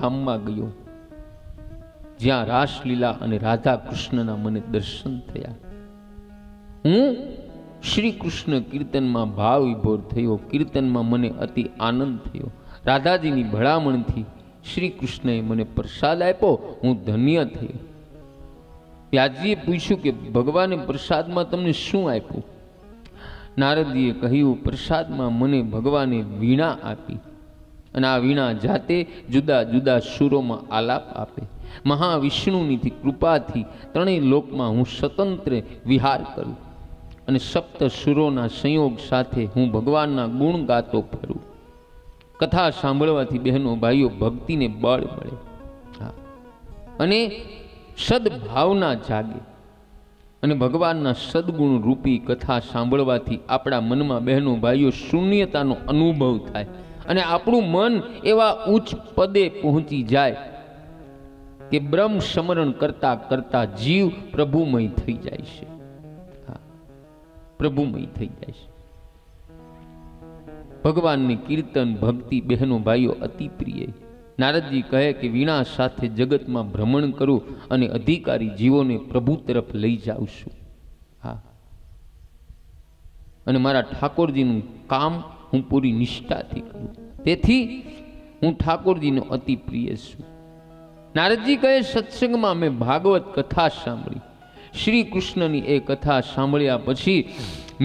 ધામમાં ગયો, જ્યાં રાસલીલા અને રાધા કૃષ્ણના મને દર્શન થયા. હું શ્રી કૃષ્ણ કીર્તનમાં ભાવ વિભોર થયો. કીર્તનમાં મને અતિ આનંદ થયો. રાધાજીની ભલામણથી શ્રી કૃષ્ણએ મને પ્રસાદ આપ્યો. હું ધન્ય થયો. વ્યાસજીએ પૂછ્યું કે ભગવાને પ્રસાદમાં તમને શું આપ્યું? નારદજીએ કહ્યું, પ્રસાદમાં મને ભગવાને વીણા આપી, અને આ વીણા જાતે જુદા જુદા સુરોમાં આલાપ આપે. મહાવિષ્ણુની કૃપાથી ત્રણેય લોકમાં હું સ્વતંત્ર વિહાર કરું, અને સપ્ત સુરોના સંયોગ સાથે હું ભગવાનના ગુણ ગાતો ફરું. કથા સાંભળવાથી બહેનો ભાઈઓ ભક્તિને બળ મળે, અને સદભાવના જાગે, અને ભગવાનના સદગુણ રૂપી કથા સાંભળવાથી આપણા મનમાં બહેનો ભાઈઓ શૂન્યતાનો અનુભવ થાય, અને આપણું મન એવા ઉચ્ચ પદે પહોંચી જાય કે બ્રહ્મ સ્મરણ કરતા કરતા જીવ પ્રભુમય થઈ જાય છે. પ્રભુમય થઈ જાય છે. ભગવાનની કીર્તન ભક્તિ બહેનો ભાઈઓ અતિ પ્રિય. નારદજી કહે કે વીણા સાથે જગતમાં ભ્રમણ કરું અને અધિકારી જીવોને પ્રભુ તરફ લઈ જાઉં છું. હા, અને મારા ઠાકોરજીનું કામ હું પૂરી નિષ્ઠાથી કરું. તેથી હું ઠાકોરજીનો અતિ પ્રિય છું. નારદજી કહે, સત્સંગમાં મેં ભાગવત કથા સાંભળી. શ્રી કૃષ્ણની એ કથા સાંભળ્યા પછી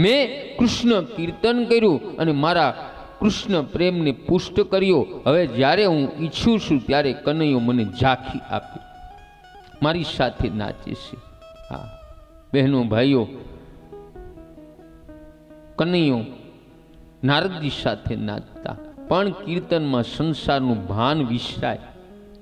મેં કૃષ્ણ કીર્તન કર્યું અને મારા કૃષ્ણ પ્રેમને પુષ્ટ કર્યો. હવે જ્યારે હું ઈચ્છું છું ત્યારે કનૈયો મને ઝાંખી આપે, મારી સાથે નાચે છે. હા બહેનો ભાઈઓ, કનૈયો નારદજી સાથે નાચતા, પણ કીર્તનમાં સંસારનું ભાન વિસરાય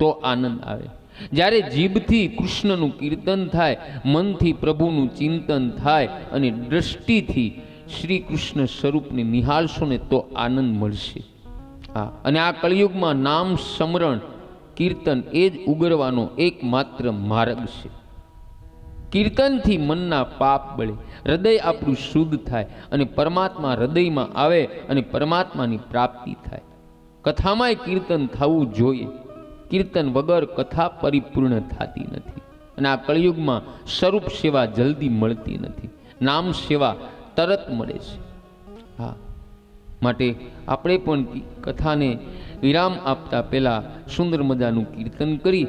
તો આનંદ આવે. જ્યારે જીભથી કૃષ્ણનું કીર્તન થાય, મનથી પ્રભુનું ચિંતન થાય, અને દ્રષ્ટિથી શ્રી કૃષ્ણ સ્વરૂપને નિહાળશો ને તો આનંદ મળશે. હા, અને આ કળિયુગમાં નામ સ્મરણ કીર્તન એ જ ઉગરવાનો એકમાત્ર માર્ગ છે. કીર્તનથી મનના પાપ બળે, હૃદય આપણું શુદ્ધ થાય, અને પરમાત્મા હૃદયમાં આવે, અને પરમાત્માની પ્રાપ્તિ થાય. કથામાંય કીર્તન થવું જોઈએ. કીર્તન વગર કથા પરિપૂર્ણ થતી નથી, અને આ કળિયુગમાં સ્વરૂપ સેવા જલ્દી મળતી નથી, નામ સેવા તરત મળે છે. હા, માટે આપણે પણ કથાને વિરામ આપતા પહેલા સુંદર મજાનું કીર્તન કરી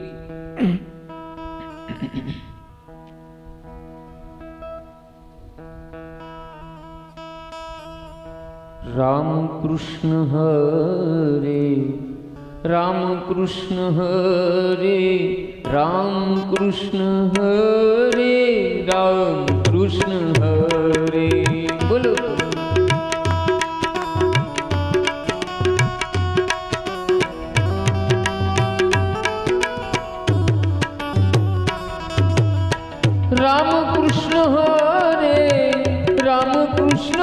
રામ કૃષ્ણ હરે રામ કૃષ્ણ હરે રામ કૃષ્ણ હરે રામ કૃષ્ણ હરે. બોલો રામ કૃષ્ણ હરે રામ કૃષ્ણ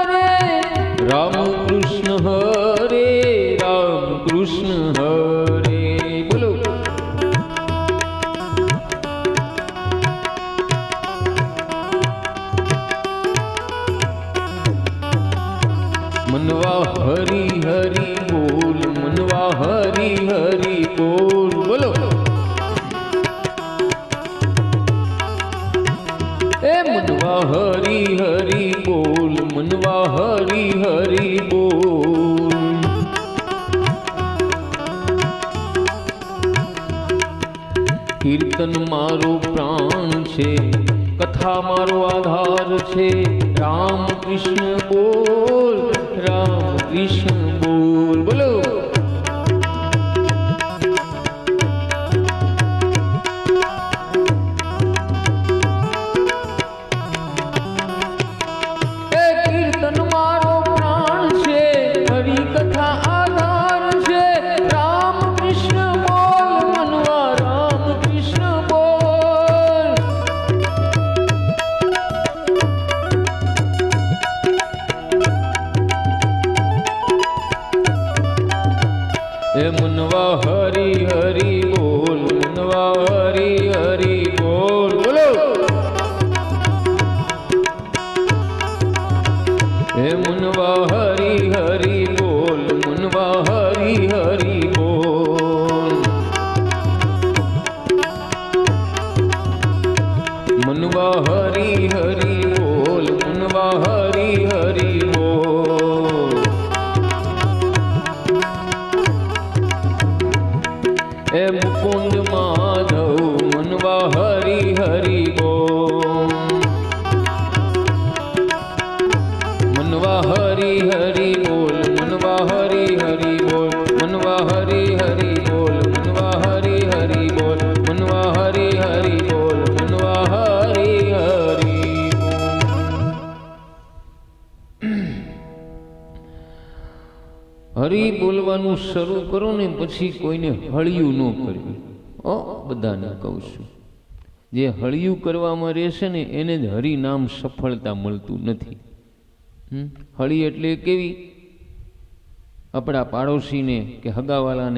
હરે રામ કૃષ્ણ હરે રામ કૃષ્ણ હરે. બોલો મનવા હરી હરી બોલ, મનવા હરી હરી બોલ. બોલો એ મનવા હરી હરી બોલ, મનવા હરી હરી બોલ. કીર્તન મારો પ્રાણ છે, કથા મારો આધાર છે. રામ કૃષ્ણ બોલ, રામ કૃષ્ણ બોલ. બોલો હે મુકુંદ માધવ મનવા હરી હરી બોલ, મનવા હરી હરી બોલ, મનવા હરી હરી બોલ, મનવા હરી હરી બોલ, મનવા હરી હરી બોલ, મનવા હરી હરી બોલ, મનવા હરી હરી બોલ. હરી બોલવાનું શરૂ કરો ને પછી કોઈને હળિયું ન કરવી. બધાને કહું છું, જે હળિયું કરવામાં રહેશે ને એને જ હરિનામ સફળતા મળતું નથી. હળી એટલે કેવી? આપણા પાડોશીને કે હગાવાલાને